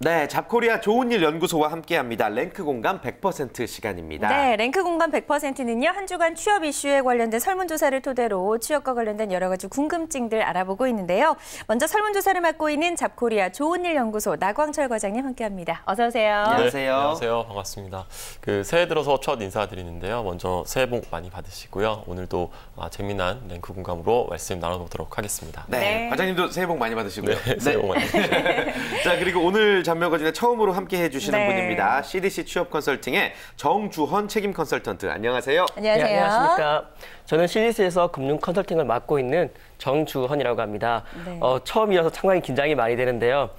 네, 잡코리아 좋은 일 연구소와 함께합니다. 랭크 공감 100% 시간입니다. 네, 랭크 공감 100%는요. 한 주간 취업 이슈에 관련된 설문조사를 토대로 취업과 관련된 여러 가지 궁금증들 알아보고 있는데요. 먼저 설문조사를 맡고 있는 잡코리아 좋은 일 연구소 나광철 과장님 함께합니다. 어서 오세요. 안녕하세요. 네, 안녕하세요. 반갑습니다. 새해 들어서 첫 인사드리는데요. 먼저 새해 복 많이 받으시고요. 오늘도 재미난 랭크 공감으로 말씀 나눠보도록 하겠습니다. 네, 과장님도 새해 복 많이 받으시고요. 네, 새해 복 많이 받으시고요. 자, 그리고 오늘 잡명거진에 처음으로 함께해 주시는 네. 분입니다. CDC 취업 컨설팅의 정주헌 책임 컨설턴트. 안녕하세요. 안녕하세요. 네, 안녕하십니까. 저는 CDC에서 금융 컨설팅을 맡고 있는 정주헌이라고 합니다. 네. 처음이어서 상당히 긴장이 많이 되는데요.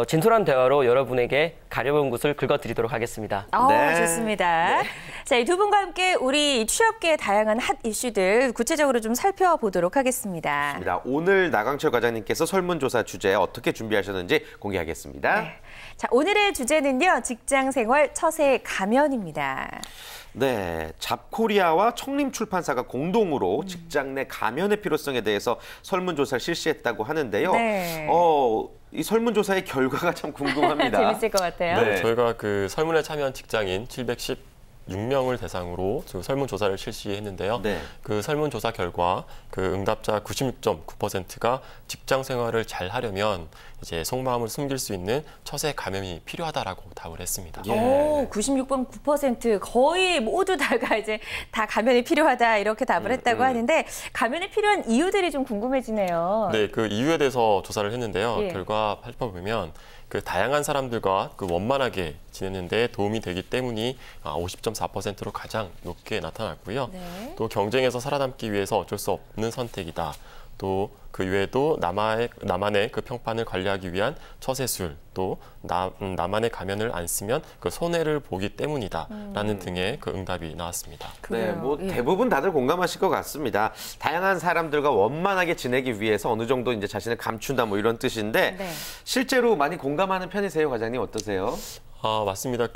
진솔한 대화로 여러분에게 가려운 곳을 긁어드리도록 하겠습니다. 네. 좋습니다. 자, 이 두 분과 함께 우리 취업계의 다양한 핫 이슈들 구체적으로 좀 살펴보도록 하겠습니다. 오늘 나광철 과장님께서 설문조사 주제 어떻게 준비하셨는지 공개하겠습니다. 네. 자, 오늘의 주제는요. 직장생활 처세 가면입니다. 네, 잡코리아와 청림출판사가 공동으로 직장 내 가면의 필요성에 대해서 설문조사를 실시했다고 하는데요. 네. 이 설문조사의 결과가 참 궁금합니다. 재밌을 것 같아요. 네. 저희가 설문에 참여한 직장인 716명을 대상으로 설문조사를 실시했는데요. 네. 그 설문조사 결과 응답자 96.9%가 직장 생활을 잘 하려면 이제 속마음을 숨길 수 있는 처세 감염이 필요하다라고 답을 했습니다. 예. 오, 96.9% 거의 모두 다가 이제 다 가면이 필요하다 이렇게 답을 했다고 하는데 가면이 필요한 이유들이 좀 궁금해지네요. 네, 그 이유에 대해서 조사를 했는데요. 예. 결과 살펴보면 다양한 사람들과 원만하게 지내는 데 도움이 되기 때문이 50.4%로 가장 높게 나타났고요. 네. 또 경쟁에서 살아남기 위해서 어쩔 수 없는 선택이다. 또 그 외에도 나만의 평판을 관리하기 위한 처세술, 또 나만의 가면을 안 쓰면 손해를 보기 때문이다라는 등의 응답이 나왔습니다. 네, 그래요. 예. 대부분 다들 공감하실 것 같습니다. 다양한 사람들과 원만하게 지내기 위해서 어느 정도 이제 자신을 감춘다 이런 뜻인데 네. 실제로 많이 공감하는 편이세요, 과장님 어떠세요? 맞습니다.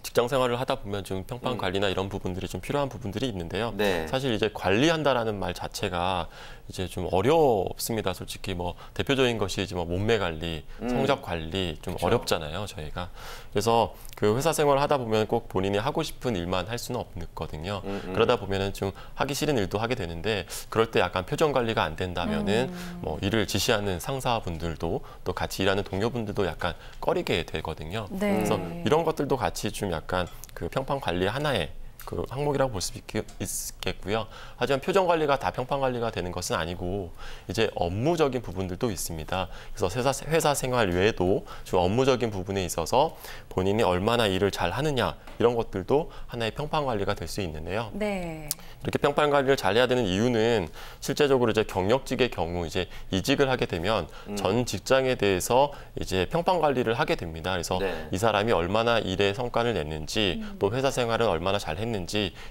직장 생활을 하다 보면 좀 평판 관리나 이런 부분들이 좀 필요한 부분들이 있는데요. 네. 사실 이제 관리한다라는 말 자체가 이제 좀 어렵습니다. 솔직히 대표적인 것이 이제 몸매 관리, 성적 관리 좀 그쵸. 어렵잖아요, 저희가. 그래서 회사 생활을 하다 보면 꼭 본인이 하고 싶은 일만 할 수는 없거든요. 그러다 보면은 좀 하기 싫은 일도 하게 되는데 그럴 때 약간 표정 관리가 안 된다면은 일을 지시하는 상사분들도 또 같이 일하는 동료분들도 약간 꺼리게 되거든요. 네. 그래서 이런 것들도 같이 좀 약간 평판 관리 하나의 항목이라고 볼 수 있겠고요. 하지만 표정 관리가 다 평판 관리가 되는 것은 아니고 이제 업무적인 부분들도 있습니다. 그래서 회사 생활 외에도 좀 업무적인 부분에 있어서 본인이 얼마나 일을 잘 하느냐 이런 것들도 하나의 평판 관리가 될 수 있는데요. 네. 이렇게 평판 관리를 잘 해야 되는 이유는 실제적으로 이제 경력직의 경우 이제 이직을 하게 되면 전 직장에 대해서 이제 평판 관리를 하게 됩니다. 그래서 네. 이 사람이 얼마나 일에 성과를 냈는지 또 회사 생활은 얼마나 잘 했는지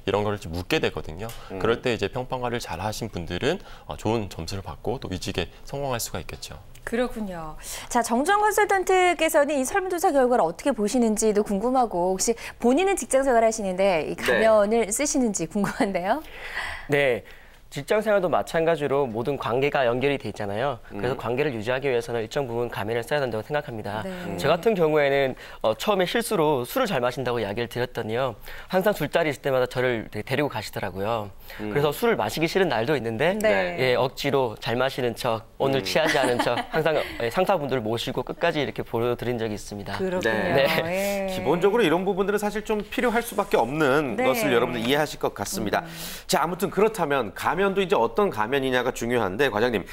이런 걸 좀 묻게 되거든요. 그럴 때 이제 평판 관리를 잘 하신 분들은 좋은 점수를 받고 또 이직에 성공할 수가 있겠죠. 그렇군요. 자, 정주헌 컨설턴트께서는 이 설문조사 결과를 어떻게 보시는지도 궁금하고 혹시 본인은 직장 생활 하시는데 이 가면을 쓰시는지 궁금한데요. 네. 직장 생활도 마찬가지로 모든 관계가 연결이 돼 있잖아요. 그래서 관계를 유지하기 위해서는 일정 부분 가면을 써야 된다고 생각합니다. 네. 저 같은 경우에는 처음에 실수로 술을 잘 마신다고 이야기를 드렸더니요. 항상 술자리 있을 때마다 저를 데리고 가시더라고요. 그래서 술을 마시기 싫은 날도 있는데 네. 예, 억지로 잘 마시는 척, 오늘 취하지 않은 척 항상 상사분들 모시고 끝까지 이렇게 보여드린 적이 있습니다. 그렇군요. 네. 예. 기본적으로 이런 부분들은 사실 좀 필요할 수밖에 없는 네. 것을 여러분들 이해하실 것 같습니다. 자, 아무튼 그렇다면 가면도 이제 어떤 가면이냐가 중요한데 과장님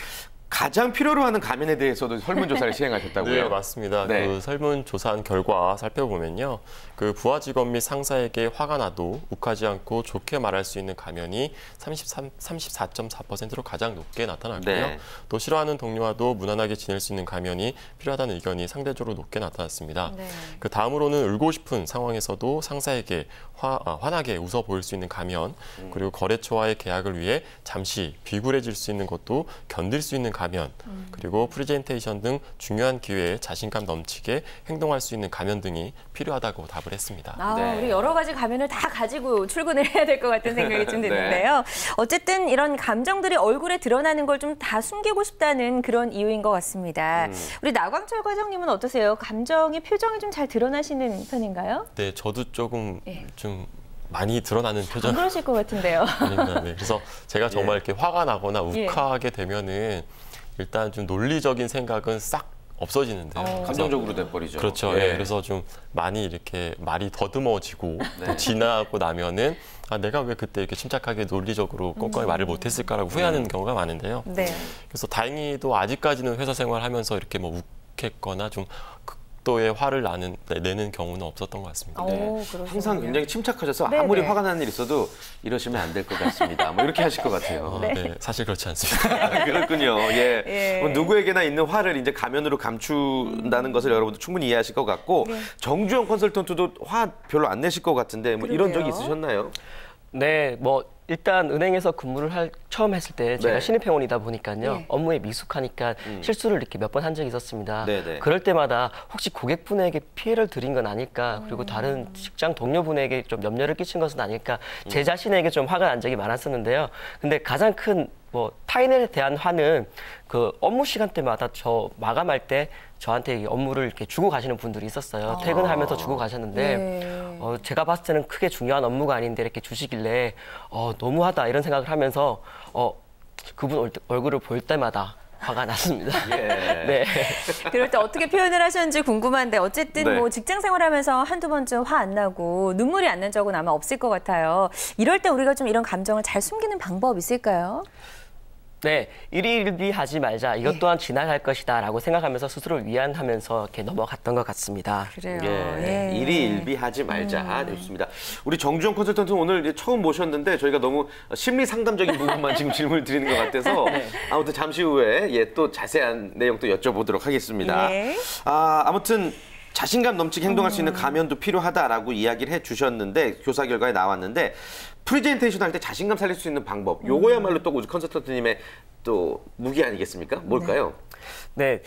가장 필요로 하는 가면에 대해서도 설문조사를 시행하셨다고요? 네, 맞습니다. 네. 설문조사한 결과 살펴보면요. 부하 직원 및 상사에게 화가 나도 욱하지 않고 좋게 말할 수 있는 가면이 34.4%로 가장 높게 나타났고요. 네. 또 싫어하는 동료와도 무난하게 지낼 수 있는 가면이 필요하다는 의견이 상대적으로 높게 나타났습니다. 네. 다음으로는 울고 싶은 상황에서도 상사에게 환하게 웃어 보일 수 있는 가면, 그리고 거래처와의 계약을 위해 잠시 비굴해질 수 있는 것도 견딜 수 있는 가면, 그리고 프레젠테이션 등 중요한 기회에 자신감 넘치게 행동할 수 있는 가면 등이 필요하다고 답을 했습니다. 네. 우리 여러 가지 가면을 다 가지고 출근을 해야 될 것 같은 생각이 좀 드는데요. 어쨌든 이런 감정들이 얼굴에 드러나는 걸 좀 다 숨기고 싶다는 그런 이유인 것 같습니다. 우리 나광철 과장님은 어떠세요? 감정의 표정이 좀 잘 드러나시는 편인가요? 네, 저도 조금 좀 많이 드러나는 표정. 안 그러실 것 같은데요. 아닙니다. 네. 그래서 제가 정말 이렇게 화가 나거나 욱하게 되면은 일단 좀 논리적인 생각은 싹 없어지는데요. 감정적으로 돼버리죠. 그렇죠. 예. 그래서 좀 많이 이렇게 말이 더듬어지고 또 지나고 나면은 내가 왜 그때 이렇게 침착하게 논리적으로 꼼꼼히 말을 못했을까라고 후회하는 경우가 많은데요. 네. 그래서 다행히도 아직까지는 회사 생활하면서 이렇게 뭐 욱했거나 좀 극도의 화를 내는 경우는 없었던 것 같습니다. 항상 굉장히 침착하셔서 네네. 아무리 화가 나는 일 있어도 이러시면 안 될 것 같습니다. 뭐 이렇게 하실 것 같아요. 네, 사실 그렇지 않습니다. 그렇군요. 예. 누구에게나 있는 화를 이제 가면으로 감춘다는 것을 여러분도 충분히 이해하실 것 같고 정주영 컨설턴트도 화 별로 안 내실 것 같은데 뭐 이런 적이 있으셨나요? 네, 뭐 일단 은행에서 근무를 처음 했을 때 제가 네. 신입회원이다 보니까요. 업무에 미숙하니까 실수를 이렇게 몇 번 한 적이 있었습니다. 네네. 그럴 때마다 혹시 고객분에게 피해를 드린 건 아닐까, 그리고 다른 직장 동료분에게 좀 염려를 끼친 것은 아닐까, 제 자신에게 좀 화가 난 적이 많았었는데요. 근데 가장 큰 타인에 대한 화는 그 업무 시간 때마다 저 마감할 때 저한테 업무를 이렇게 주고 가시는 분들이 있었어요. 퇴근하면서 주고 가셨는데 제가 봤을 때는 크게 중요한 업무가 아닌데 이렇게 주시길래 너무하다 이런 생각을 하면서 그분 얼굴을 볼 때마다 화가 났습니다. 네. 그럴 때 어떻게 표현을 하셨는지 궁금한데 어쨌든 네. 뭐 직장 생활하면서 한두 번쯤 화 안 나고 눈물이 안 난 적은 아마 없을 것 같아요. 이럴 때 우리가 좀 이런 감정을 잘 숨기는 방법 있을까요? 네, 일희일비하지 말자. 이것 또한 지나갈 것이다라고 생각하면서 스스로를 위안하면서 이렇게 넘어갔던 것 같습니다. 그래요. 예. 일희일비하지 말자. 네, 좋습니다. 우리 정주영 컨설턴트 오늘 이제 처음 모셨는데 저희가 너무 심리 상담적인 부분만 지금 질문을 드리는 것 같아서 아무튼 잠시 후에 또 자세한 내용 또 여쭤보도록 하겠습니다. 아무튼 자신감 넘치게 행동할 수 있는 가면도 필요하다라고 이야기를 해주셨는데 교사 결과에 나왔는데 프레젠테이션 할 때 자신감 살릴 수 있는 방법 요거야말로 또 우리 컨설턴트님의 또 무기 아니겠습니까? 뭘까요? 네,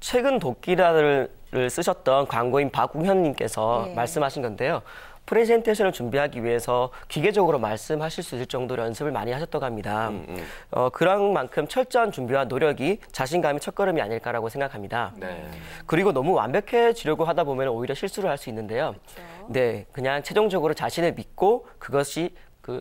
최근 독기라를 쓰셨던 광고인 박웅현님께서 말씀하신 건데요. 프레젠테이션을 준비하기 위해서 기계적으로 말씀하실 수 있을 정도로 연습을 많이 하셨다고 합니다. 그런 만큼 철저한 준비와 노력이 자신감의 첫걸음이 아닐까라고 생각합니다. 그리고 너무 완벽해지려고 하다 보면 오히려 실수를 할 수 있는데요. 네, 그냥 최종적으로 자신을 믿고 그것이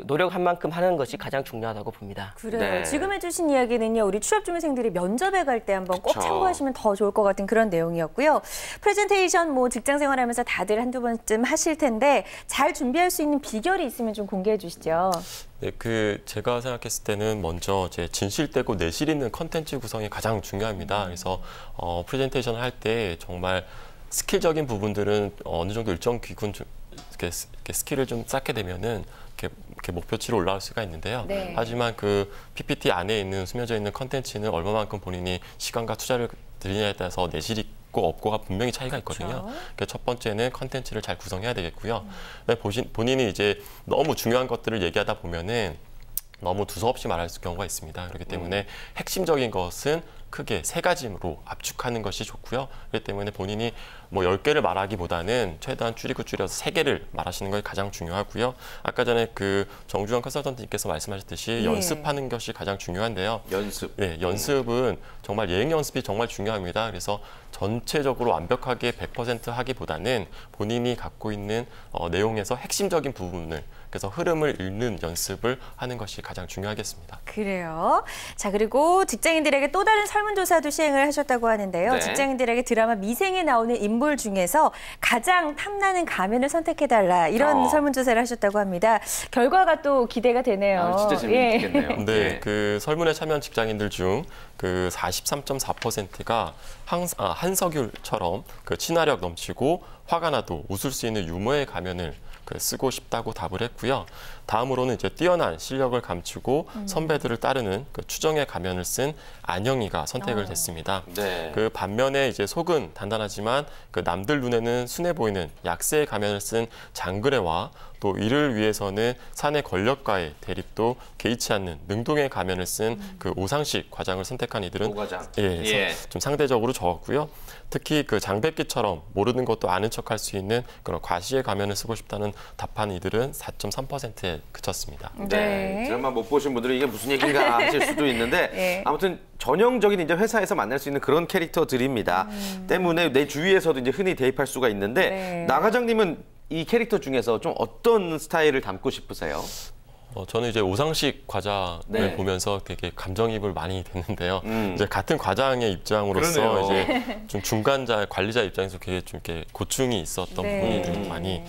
노력한 만큼 하는 것이 가장 중요하다고 봅니다. 그래요. 네. 지금 해주신 이야기는요. 우리 취업준비생들이 면접에 갈 때 한번 꼭 참고하시면 더 좋을 것 같은 그런 내용이었고요. 프레젠테이션 직장 생활하면서 다들 한두 번쯤 하실 텐데 잘 준비할 수 있는 비결이 있으면 좀 공개해 주시죠. 네, 제가 생각했을 때는 먼저 진실되고 내실 있는 컨텐츠 구성이 가장 중요합니다. 그래서 프레젠테이션을 할 때 정말 스킬적인 부분들은 어느 정도 일정 기준 이렇게 스킬을 좀 쌓게 되면은 이렇게 목표치로 올라갈 수가 있는데요. 하지만 그 PPT 안에 있는 숨겨져 있는 컨텐츠는 얼마만큼 본인이 시간과 투자를 들이냐에 따라서 내실 있고 없고가 분명히 차이가 있거든요. 그러니까 첫 번째는 컨텐츠를 잘 구성해야 되겠고요. 본인이 이제 너무 중요한 것들을 얘기하다 보면은 너무 두서없이 말할 경우가 있습니다. 그렇기 때문에 핵심적인 것은 크게 3가지로 압축하는 것이 좋고요. 그렇기 때문에 본인이 10개를 말하기보다는 최대한 줄여서 3개를 말하시는 것이 가장 중요하고요. 아까 전에 정주영 컨설턴트님께서 말씀하셨듯이 연습하는 것이 가장 중요한데요. 연습. 네, 연습은 정말 예행 연습이 정말 중요합니다. 그래서 전체적으로 완벽하게 100% 하기보다는 본인이 갖고 있는 내용에서 핵심적인 부분을 그래서 흐름을 읽는 연습을 하는 것이 가장 중요하겠습니다. 그래요. 자, 그리고 직장인들에게 또 다른 설문조사도 시행을 하셨다고 하는데요. 네. 직장인들에게 드라마 미생에 나오는 인물 중에서 가장 탐나는 가면을 선택해달라 이런 설문조사를 하셨다고 합니다. 결과가 또 기대가 되네요. 진짜 재밌겠네요. 네, 설문에 참여한 직장인들 중 43.4%가 한석율처럼 친화력 넘치고 화가 나도 웃을 수 있는 유머의 가면을 쓰고 싶다고 답을 했고요. 다음으로는 이제 뛰어난 실력을 감추고 선배들을 따르는 추정의 가면을 쓴 안영이가 선택을 됐습니다. 네. 그 반면에 이제 속은 단단하지만 남들 눈에는 순해 보이는 약세의 가면을 쓴 장그래와 또 이를 위해서는 사내 권력과의 대립도 개의치 않는 능동의 가면을 쓴 오상식 과장을 선택한 이들은 오과장. 예, 좀 상대적으로 적었고요. 특히 장백기처럼 모르는 것도 아는 척할 수 있는 그런 과시의 가면을 쓰고 싶다는 답한 이들은 4.3%에 그쳤습니다. 네. 드라마 못 보신 분들은 이게 무슨 얘기인가 하실 수도 있는데 네. 아무튼 전형적인 이제 회사에서 만날 수 있는 그런 캐릭터들입니다. 때문에 내 주위에서도 이제 흔히 대입할 수가 있는데 네. 나 과장님은 이 캐릭터 중에서 좀 어떤 스타일을 담고 싶으세요? 저는 이제 오상식 과장을 네. 보면서 되게 감정이입을 많이 됐는데요. 이제 같은 과장의 입장으로서 그러네요. 이제 좀 중간자, 관리자 입장에서 되게 좀 이렇게 고충이 있었던 네. 부분이 좀 많이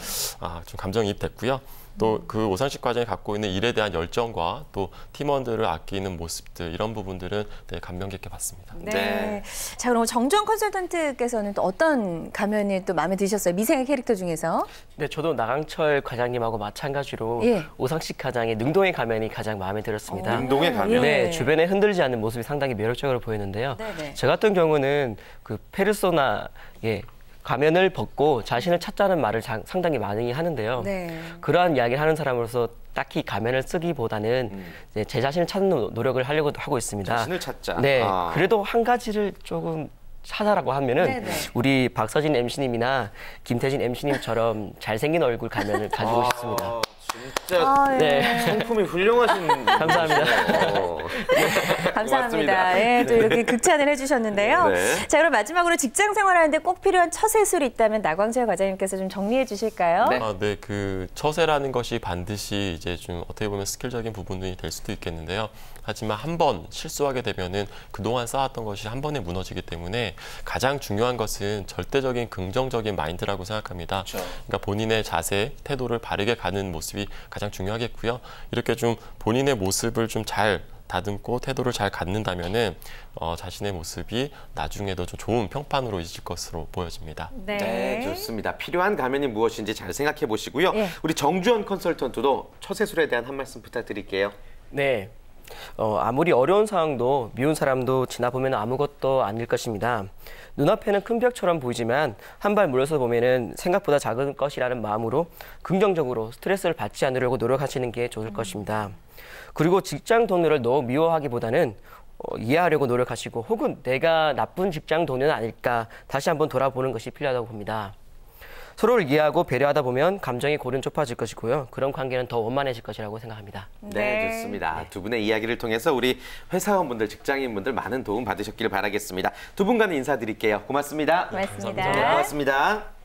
좀 감정이입 됐고요. 또 그 오상식 과장이 갖고 있는 일에 대한 열정과 또 팀원들을 아끼는 모습들 이런 부분들은 되게 감명 깊게 봤습니다. 네. 네. 자, 그럼 정주원 컨설턴트께서는 또 어떤 가면이 또 마음에 드셨어요? 미생의 캐릭터 중에서? 네, 저도 나강철 과장님하고 마찬가지로 예. 오상식 과장의 능동의 가면이 가장 마음에 들었습니다. 능동의 가면. 예. 네, 주변에 흔들리지 않는 모습이 상당히 매력적으로 보이는데요. 네네. 저 같은 경우는 페르소나의 가면을 벗고 자신을 찾자는 말을 상당히 많이 하는데요. 네. 그러한 이야기를 하는 사람으로서 딱히 가면을 쓰기보다는 이제 제 자신을 찾는 노력을 하려고 하고 있습니다. 자신을 찾자. 네, 그래도 한 가지를 조금 찾아라고 하면은 네네. 우리 박서진 MC님이나 김태진 MC님처럼 잘생긴 얼굴 가면을 가지고 싶습니다. 진짜 예. 네. 성품이 훌륭하신 감사합니다. 분이시네요. 감사합니다. 고맙습니다. 예, 또 이렇게 극찬을 해주셨는데요. 네. 자, 그럼 마지막으로 직장 생활하는데 꼭 필요한 처세술이 있다면 나광철 과장님께서 좀 정리해 주실까요? 네. 네, 처세라는 것이 반드시 이제 좀 어떻게 보면 스킬적인 부분이 될 수도 있겠는데요. 하지만 한 번 실수하게 되면은 그동안 쌓았던 것이 한 번에 무너지기 때문에 가장 중요한 것은 절대적인 긍정적인 마인드라고 생각합니다. 그렇죠. 그러니까 본인의 자세, 태도를 바르게 가는 모습이 가장 중요하겠고요. 이렇게 좀 본인의 모습을 좀 잘 다듬고 태도를 잘 갖는다면은 자신의 모습이 나중에도 좀 좋은 평판으로 이어질 것으로 보여집니다. 네, 좋습니다. 필요한 가면이 무엇인지 잘 생각해 보시고요. 예. 우리 정주원 컨설턴트도 처세술에 대한 한 말씀 부탁드릴게요. 네. 아무리 어려운 상황도 미운 사람도 지나보면 아무것도 아닐 것입니다. 눈앞에는 큰 벽처럼 보이지만 한 발 물러서 보면은 생각보다 작은 것이라는 마음으로 긍정적으로 스트레스를 받지 않으려고 노력하시는 게 좋을 것입니다. 그리고 직장 동료를 너무 미워하기보다는 이해하려고 노력하시고 혹은 내가 나쁜 직장 동료는 아닐까 다시 한번 돌아보는 것이 필요하다고 봅니다. 서로를 이해하고 배려하다 보면 감정이 골은 좁아질 것이고요. 그런 관계는 더 원만해질 것이라고 생각합니다. 네, 좋습니다. 두 분의 이야기를 통해서 우리 회사원분들, 직장인분들 많은 도움 받으셨기를 바라겠습니다. 두 분과는 인사드릴게요. 고맙습니다. 고맙습니다. 고맙습니다.